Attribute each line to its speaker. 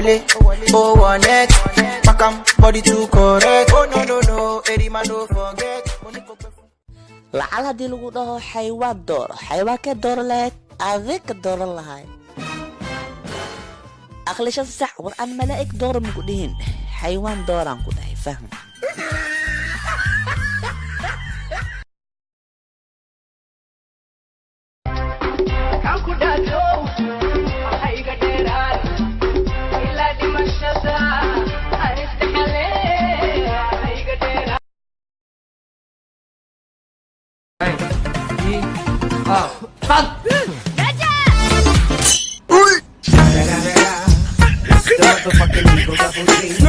Speaker 1: wale, oh one neck, back am body too correct. Oh no no no, every man don't forget.
Speaker 2: lacal haddii lagu dhaho xaywaan dooro xaywaankee dooro lahayd adeeg ka dooran lahay aqlishan sax war aan malaa'ig dooro mugu dhihin xaywaan dooraan ku dhahay fahm
Speaker 1: The fucking Eagle Double G.